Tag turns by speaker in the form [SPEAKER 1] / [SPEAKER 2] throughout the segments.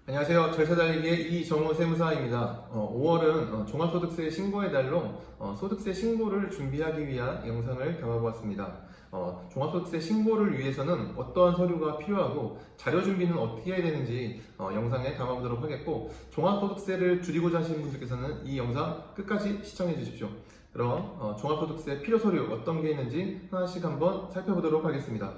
[SPEAKER 1] 안녕하세요. 절차 달리기의 이정호 세무사입니다. 5월은 종합소득세 신고의 달로 소득세 신고를 준비하기 위한 영상을 담아보았습니다. 종합소득세 신고를 위해서는 어떠한 서류가 필요하고 자료 준비는 어떻게 해야 되는지 영상에 담아보도록 하겠고, 종합소득세를 줄이고자 하시는 분들께서는 이 영상 끝까지 시청해 주십시오. 그럼 종합소득세 필요 서류 어떤 게 있는지 하나씩 한번 살펴보도록 하겠습니다.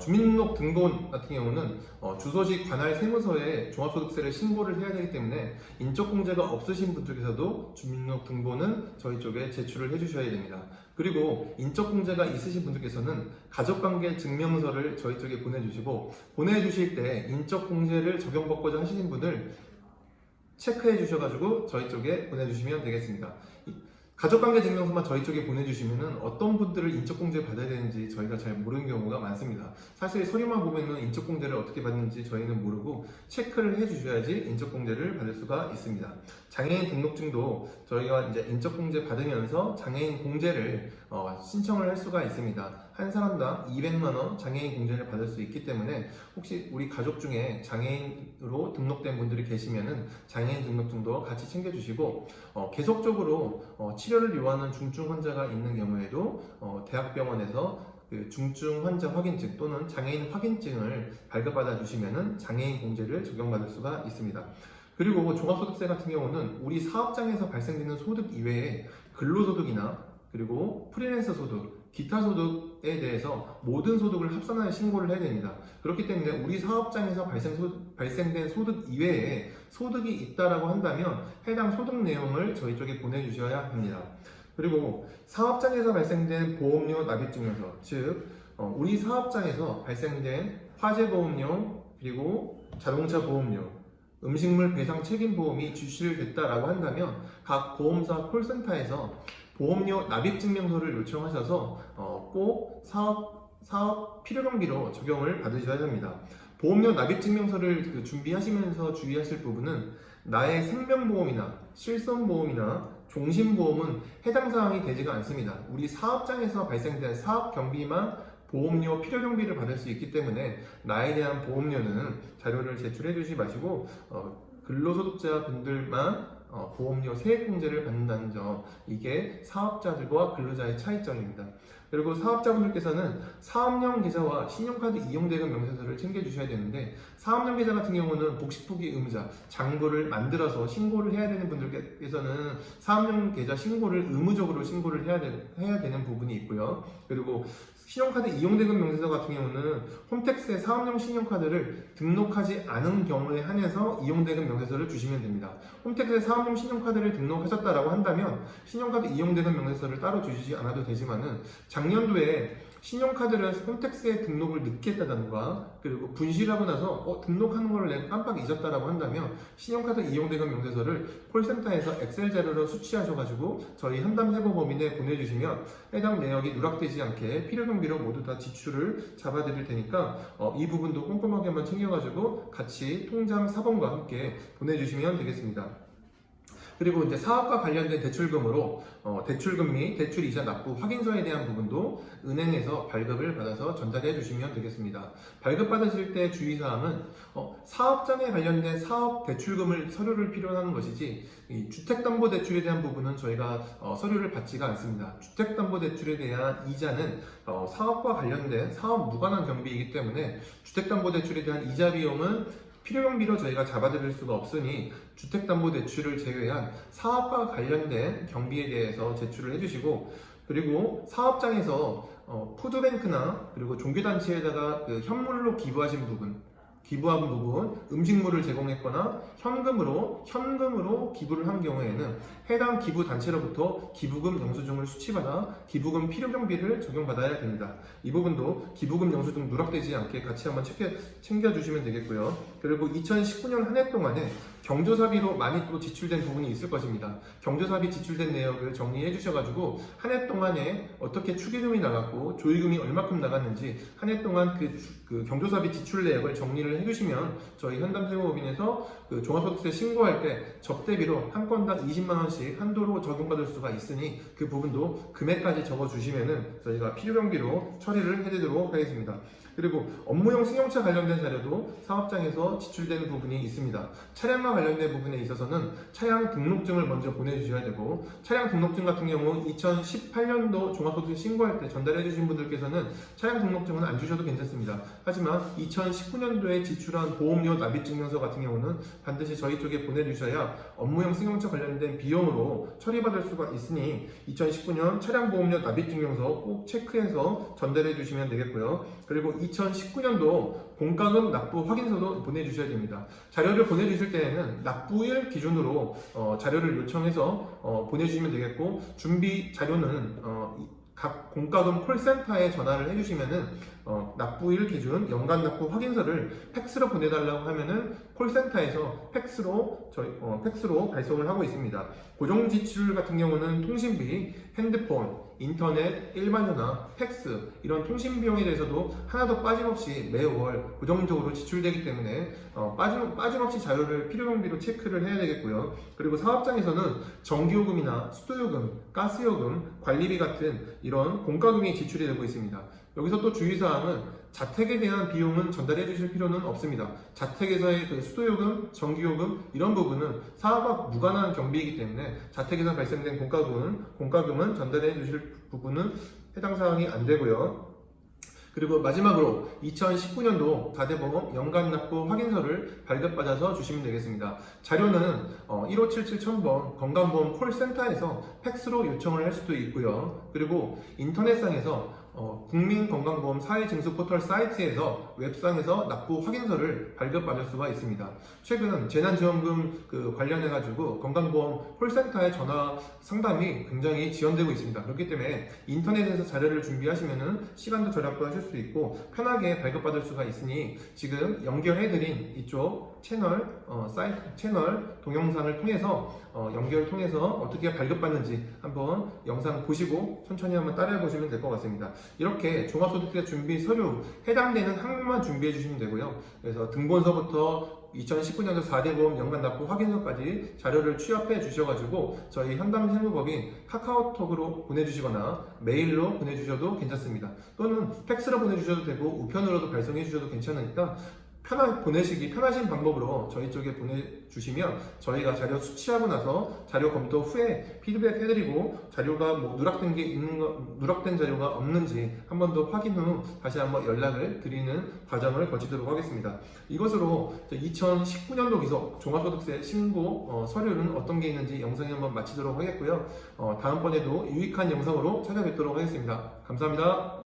[SPEAKER 1] 주민등록등본 같은 경우는 주소지 관할 세무서에 종합소득세를 신고를 해야 되기 때문에 인적공제가 없으신 분들께서도 주민등록등본은 저희 쪽에 제출을 해주셔야 됩니다. 그리고 인적공제가 있으신 분들께서는 가족관계 증명서를 저희 쪽에 보내주시고, 보내주실 때 인적공제를 적용받고자 하시는 분을 체크해 주셔가지고 저희 쪽에 보내주시면 되겠습니다. 가족관계 증명서만 저희 쪽에 보내주시면 어떤 분들을 인적공제 받아야 되는지 저희가 잘 모르는 경우가 많습니다. 사실 서류만 보면 인적공제를 어떻게 받는지 저희는 모르고 체크를 해주셔야지 인적공제를 받을 수가 있습니다. 장애인 등록증도 저희가 이제 인적공제 받으면서 장애인 공제를 신청을 할 수가 있습니다. 한 사람당 200만원 장애인 공제를 받을 수 있기 때문에 혹시 우리 가족 중에 장애인으로 등록된 분들이 계시면은 장애인 등록증도 같이 챙겨주시고, 계속적으로 치료를 요하는 중증 환자가 있는 경우에도 대학병원에서 그 중증 환자 확인증 또는 장애인 확인증을 발급받아 주시면은 장애인 공제를 적용받을 수가 있습니다. 그리고 종합소득세 같은 경우는 우리 사업장에서 발생되는 소득 이외에 근로소득이나 그리고 프리랜서 소득, 기타 소득에 대해서 모든 소득을 합산하여 신고를 해야 됩니다. 그렇기 때문에 우리 사업장에서 발생된 소득 이외에 소득이 있다라고 한다면 해당 소득 내용을 저희 쪽에 보내주셔야 합니다. 그리고 사업장에서 발생된 보험료 납입증명서, 즉 우리 사업장에서 발생된 화재보험료 그리고 자동차 보험료, 음식물 배상 책임보험이 지출됐다라고 한다면 각 보험사 콜센터에서 보험료 납입증명서를 요청하셔서 꼭 사업 필요경비로 적용을 받으셔야 합니다. 보험료 납입증명서를 준비하시면서 주의하실 부분은 나의 생명보험이나 실손보험이나 종신보험은 해당 사항이 되지가 않습니다. 우리 사업장에서 발생된 사업 경비만 보험료 필요경비를 받을 수 있기 때문에 나에 대한 보험료는 자료를 제출해 주시지 마시고 근로소득자 분들만 보험료 세액공제를 받는다는 점, 이게 사업자들과 근로자의 차이점입니다. 그리고 사업자분들께서는 사업용 계좌와 신용카드 이용대금 명세서를 챙겨주셔야 되는데, 사업용 계좌 같은 경우는 복식후기 의무자, 장부를 만들어서 신고를 해야 되는 분들께서는 사업용 계좌 신고를 의무적으로 신고를 해야 되는 부분이 있고요. 그리고 신용카드 이용대금 명세서 같은 경우는 홈택스에 사업용 신용카드를 등록하지 않은 경우에 한해서 이용대금 명세서를 주시면 됩니다. 홈택스에 사업용 신용카드를 등록하셨다라고 한다면 신용카드 이용대금 명세서를 따로 주시지 않아도 되지만은, 작년도에 신용카드를 홈택스에 등록을 늦게 했다던가, 그리고 분실하고 나서 등록하는 걸 내가 깜빡 잊었다라고 한다면 신용카드 이용대금 명세서를 콜센터에서 엑셀 자료로 수취하셔가지고 저희 한담세무법인에 보내주시면 해당 내역이 누락되지 않게 필요경비로 모두 다 지출을 잡아드릴 테니까 이 부분도 꼼꼼하게 한번 챙겨가지고 같이 통장 사본과 함께 보내주시면 되겠습니다. 그리고 이제 사업과 관련된 대출금으로 대출금 및 대출이자 납부 확인서에 대한 부분도 은행에서 발급을 받아서 전달해 주시면 되겠습니다. 발급받으실 때 주의사항은 사업장에 관련된 사업 대출금을 서류를 필요하는 것이지, 이 주택담보대출에 대한 부분은 저희가 서류를 받지가 않습니다. 주택담보대출에 대한 이자는 사업과 관련된 사업 무관한 경비이기 때문에 주택담보대출에 대한 이자 비용은 필요경비로 저희가 잡아드릴 수가 없으니 주택담보대출을 제외한 사업과 관련된 경비에 대해서 제출을 해주시고, 그리고 사업장에서 푸드뱅크나 그리고 종교단체에다가 현물로 기부한 부분, 음식물을 제공했거나 현금으로 기부를 한 경우에는 해당 기부 단체로부터 기부금 영수증을 수취받아 기부금 필요경비를 적용받아야 됩니다. 이 부분도 기부금 영수증 누락되지 않게 같이 한번 챙겨주시면 되겠고요. 그리고 2019년 한 해 동안에 경조사비로 많이 또 지출된 부분이 있을 것입니다. 경조사비 지출된 내역을 정리해 주셔가지고 한 해 동안에 어떻게 축의금이 나갔고 조의금이 얼마큼 나갔는지 한 해 동안 그 경조사비 지출 내역을 정리를 해주시면 저희 현담세무법인에서 종합소득세 신고할 때 접대비로 한 건당 20만원씩 한도로 적용받을 수가 있으니 그 부분도 금액까지 적어주시면은 저희가 필요경비로 처리를 해드리도록 하겠습니다. 그리고 업무용 승용차 관련된 자료도 사업장에서 지출되는 부분이 있습니다. 차량과 관련된 부분에 있어서는 차량 등록증을 먼저 보내주셔야 되고, 차량 등록증 같은 경우 2018년도 종합소득세 신고할 때 전달해 주신 분들께서는 차량 등록증은 안 주셔도 괜찮습니다. 하지만 2019년도에 지출한 보험료 납입증명서 같은 경우는 반드시 저희 쪽에 보내주셔야 업무용 승용차 관련된 비용으로 처리받을 수가 있으니 2019년 차량보험료 납입증명서 꼭 체크해서 전달해 주시면 되겠고요. 그리고 2019년도 공과금 납부 확인서도 보내주셔야 됩니다. 자료를 보내주실 때에는 납부일 기준으로 자료를 요청해서 보내주시면 되겠고, 준비 자료는 각 공과금 콜센터에 전화를 해주시면은 납부일 기준 연간 납부 확인서를 팩스로 보내달라고 하면은 콜센터에서 팩스로 발송을 하고 있습니다. 고정 지출 같은 경우는 통신비, 핸드폰, 인터넷, 일반 전화, 팩스 이런 통신 비용에 대해서도 하나도 빠짐없이 매월 고정적으로 지출되기 때문에 빠짐없이 자료를 필요경비로 체크를 해야 되겠고요. 그리고 사업장에서는 전기요금이나 수도요금, 가스요금, 관리비 같은 이런 공과금이 지출이 되고 있습니다. 여기서 또 주의사항은 자택에 대한 비용은 전달해 주실 필요는 없습니다. 자택에서의 그 수도요금, 전기요금 이런 부분은 사업과 무관한 경비이기 때문에 자택에서 발생된 공과금은 전달해 주실 부분은 해당 사항이 안 되고요. 그리고 마지막으로 2019년도 가대보험 연간 납부 확인서를 발급받아서 주시면 되겠습니다. 자료는 1577-1000번 건강보험 콜센터에서 팩스로 요청을 할 수도 있고요. 그리고 인터넷상에서 국민건강보험 사회징수 포털 사이트에서 웹상에서 납부 확인서를 발급받을 수가 있습니다. 최근 재난지원금 관련해가지고 건강보험 콜센터의 전화 상담이 굉장히 지연되고 있습니다. 그렇기 때문에 인터넷에서 자료를 준비하시면은 시간도 절약도 하실 수 있고 편하게 발급받을 수가 있으니 지금 연결해드린 이쪽 채널 동영상을 통해서 연결을 통해서 어떻게 발급받는지 한번 영상 보시고 천천히 한번 따라해 보시면 될 것 같습니다. 이렇게 종합소득세 준비 서류 해당되는 항목만 준비해 주시면 되고요. 그래서 등본서부터 2019년도 4대 보험 연간 납부 확인서까지 자료를 취합해 주셔가지고 저희 현담세무법인 카카오톡으로 보내주시거나 메일로 보내주셔도 괜찮습니다. 또는 팩스로 보내주셔도 되고 우편으로도 발송해 주셔도 괜찮으니까 보내시기 편하신 방법으로 저희 쪽에 보내주시면 저희가 자료 수치하고 나서 자료 검토 후에 피드백 해드리고 자료가 누락된 자료가 없는지 한 번 더 확인 후 다시 한번 연락을 드리는 과정을 거치도록 하겠습니다. 이것으로 2019년도 기속 종합소득세 신고 서류는 어떤 게 있는지 영상을 한번 마치도록 하겠고요. 다음번에도 유익한 영상으로 찾아뵙도록 하겠습니다. 감사합니다.